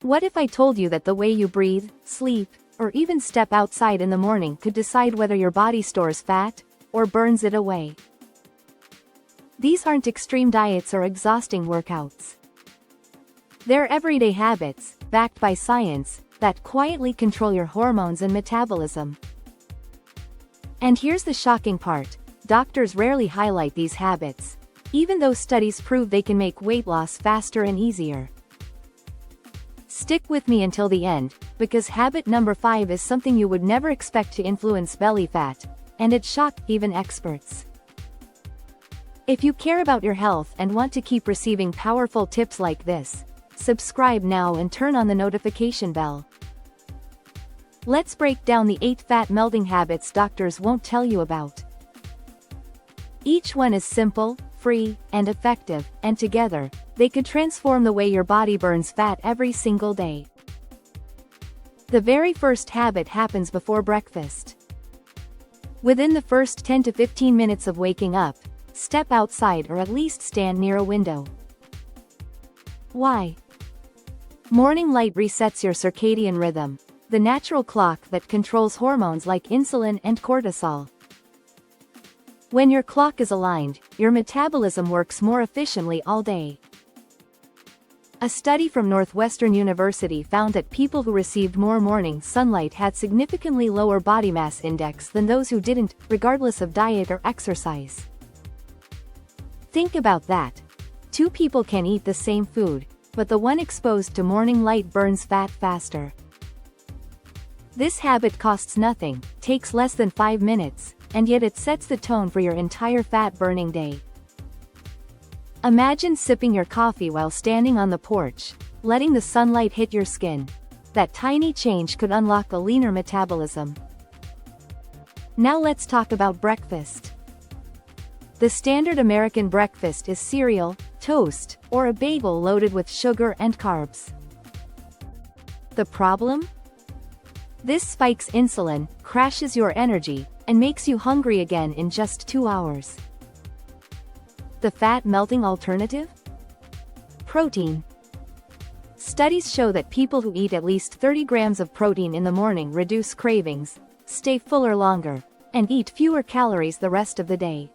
What if I told you that the way you breathe, sleep, or even step outside in the morning could decide whether your body stores fat, or burns it away? These aren't extreme diets or exhausting workouts. They're everyday habits, backed by science, that quietly control your hormones and metabolism. And here's the shocking part: doctors rarely highlight these habits, even though studies prove they can make weight loss faster and easier. Stick with me until the end, because habit number 5 is something you would never expect to influence belly fat, and it shocked even experts. If you care about your health and want to keep receiving powerful tips like this, subscribe now and turn on the notification bell. Let's break down the 8 fat melting habits doctors won't tell you about. Each one is simple, free, and effective, and together, they could transform the way your body burns fat every single day. The very first habit happens before breakfast. Within the first 10 to 15 minutes of waking up, step outside or at least stand near a window. Why? Morning light resets your circadian rhythm, the natural clock that controls hormones like insulin and cortisol. When your clock is aligned, your metabolism works more efficiently all day. A study from Northwestern University found that people who received more morning sunlight had significantly lower body mass index than those who didn't, regardless of diet or exercise. Think about that. 2 people can eat the same food, but the one exposed to morning light burns fat faster. This habit costs nothing, takes less than 5 minutes, and yet it sets the tone for your entire fat-burning day. Imagine sipping your coffee while standing on the porch, letting the sunlight hit your skin. That tiny change could unlock a leaner metabolism. Now let's talk about breakfast. The standard American breakfast is cereal, toast, or a bagel loaded with sugar and carbs. The problem? This spikes insulin, crashes your energy, and makes you hungry again in just 2 hours. The fat-melting alternative? Protein. Studies show that people who eat at least 30 grams of protein in the morning reduce cravings, stay fuller longer, and eat fewer calories the rest of the day.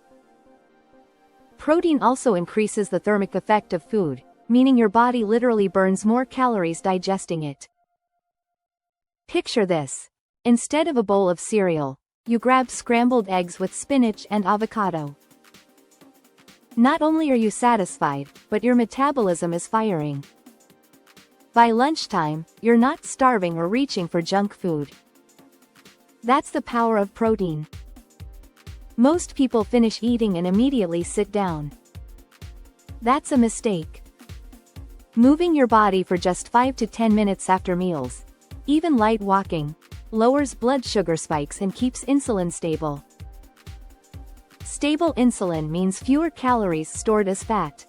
Protein also increases the thermic effect of food, meaning your body literally burns more calories digesting it. Picture this. Instead of a bowl of cereal, you grab scrambled eggs with spinach and avocado. Not only are you satisfied, but your metabolism is firing. By lunchtime, you're not starving or reaching for junk food. That's the power of protein. Most people finish eating and immediately sit down. That's a mistake. Moving your body for just 5 to 10 minutes after meals, even light walking, lowers blood sugar spikes and keeps insulin stable. Stable insulin means fewer calories stored as fat.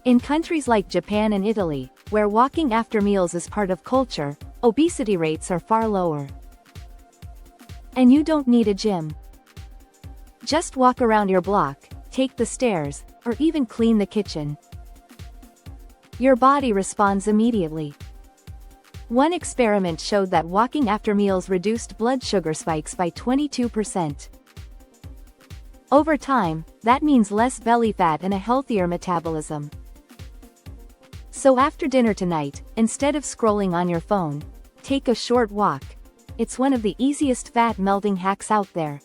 In countries like Japan and Italy, where walking after meals is part of culture, obesity rates are far lower. And you don't need a gym. Just walk around your block, take the stairs, or even clean the kitchen. Your body responds immediately. One experiment showed that walking after meals reduced blood sugar spikes by 22%. Over time, that means less belly fat and a healthier metabolism. So after dinner tonight, instead of scrolling on your phone, take a short walk. It's one of the easiest fat-melting hacks out there.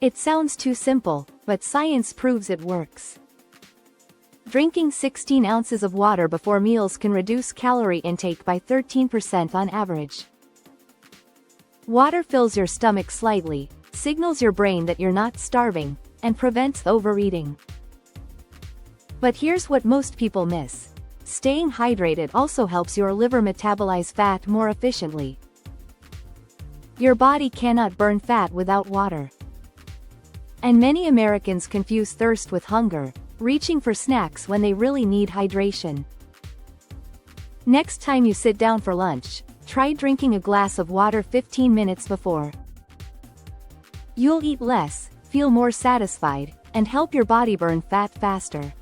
It sounds too simple, but science proves it works. Drinking 16 ounces of water before meals can reduce calorie intake by 13% on average. Water fills your stomach slightly, signals your brain that you're not starving, and prevents overeating. But here's what most people miss. Staying hydrated also helps your liver metabolize fat more efficiently. Your body cannot burn fat without water. And many Americans confuse thirst with hunger, reaching for snacks when they really need hydration. Next time you sit down for lunch, try drinking a glass of water 15 minutes before. You'll eat less, feel more satisfied, and help your body burn fat faster.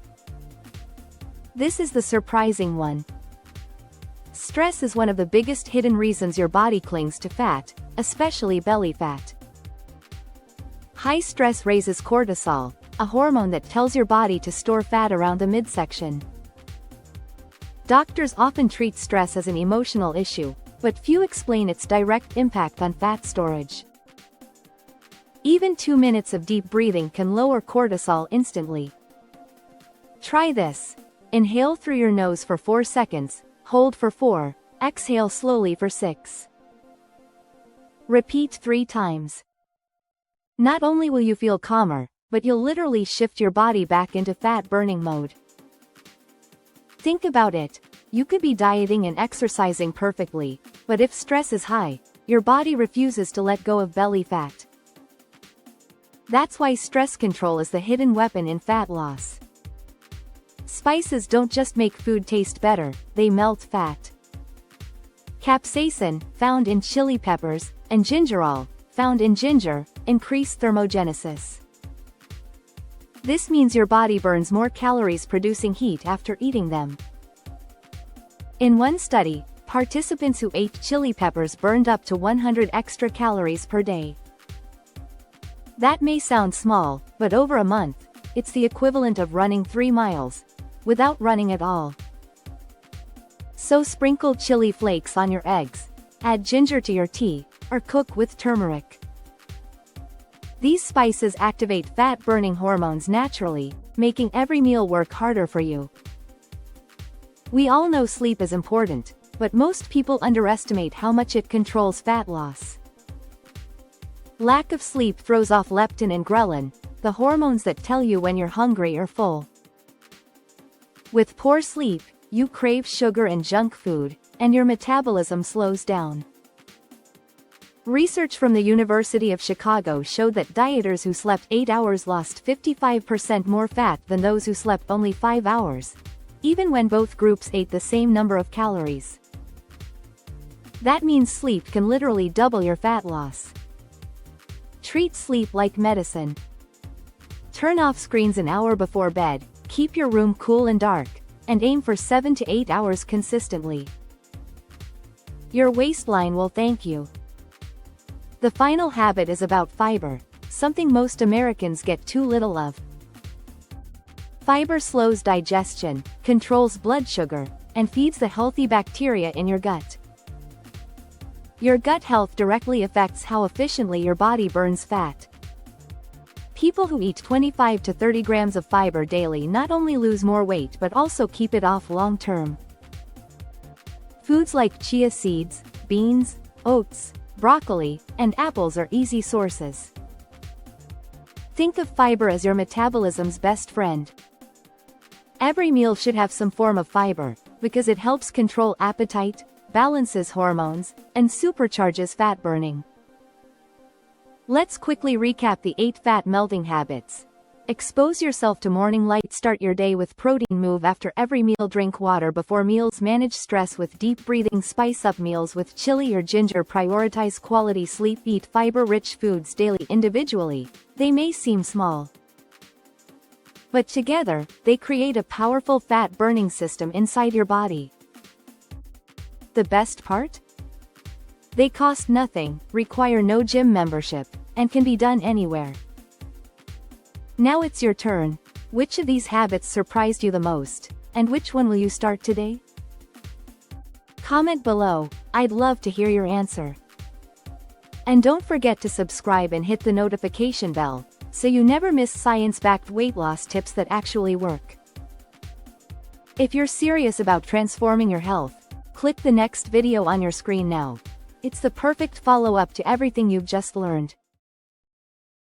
This is the surprising one. Stress is one of the biggest hidden reasons your body clings to fat, especially belly fat. High stress raises cortisol, a hormone that tells your body to store fat around the midsection. Doctors often treat stress as an emotional issue, but few explain its direct impact on fat storage. Even 2 minutes of deep breathing can lower cortisol instantly. Try this. Inhale through your nose for 4 seconds, hold for 4, exhale slowly for 6. Repeat 3 times. Not only will you feel calmer, but you'll literally shift your body back into fat-burning mode. Think about it. You could be dieting and exercising perfectly, but if stress is high, your body refuses to let go of belly fat. That's why stress control is the hidden weapon in fat loss. Spices don't just make food taste better, they melt fat. Capsaicin, found in chili peppers, and gingerol, found in ginger, increase thermogenesis. This means your body burns more calories producing heat after eating them. In one study, participants who ate chili peppers burned up to 100 extra calories per day. That may sound small, but over a month, it's the equivalent of running 3 miles, without running at all. So sprinkle chili flakes on your eggs, add ginger to your tea, or cook with turmeric. These spices activate fat-burning hormones naturally, making every meal work harder for you. We all know sleep is important, but most people underestimate how much it controls fat loss. Lack of sleep throws off leptin and ghrelin, the hormones that tell you when you're hungry or full. With poor sleep, you crave sugar and junk food, and your metabolism slows down. Research from the University of Chicago showed that dieters who slept 8 hours lost 55% more fat than those who slept only 5 hours, even when both groups ate the same number of calories. That means sleep can literally double your fat loss. Treat sleep like medicine. Turn off screens an hour before bed, keep your room cool and dark, and aim for 7 to 8 hours consistently. Your waistline will thank you. The final habit is about fiber, something most Americans get too little of. Fiber slows digestion, controls blood sugar, and feeds the healthy bacteria in your gut. Your gut health directly affects how efficiently your body burns fat. People who eat 25 to 30 grams of fiber daily not only lose more weight but also keep it off long term. Foods like chia seeds, beans, oats, broccoli, and apples are easy sources. Think of fiber as your metabolism's best friend. Every meal should have some form of fiber, because it helps control appetite, balances hormones, and supercharges fat burning. Let's quickly recap the 8 fat melting habits. Expose yourself to morning light. Start your day with protein. Move after every meal. Drink water before meals. Manage stress with deep breathing. Spice up meals with chili or ginger. Prioritize quality sleep. Eat fiber-rich foods daily. Individually, they may seem small, but together, they create a powerful fat-burning system inside your body. The best part? They cost nothing, require no gym membership, and can be done anywhere. Now it's your turn. Which of these habits surprised you the most, and which one will you start today? Comment below, I'd love to hear your answer. And don't forget to subscribe and hit the notification bell, so you never miss science-backed weight loss tips that actually work. If you're serious about transforming your health, click the next video on your screen now. It's the perfect follow-up to everything you've just learned.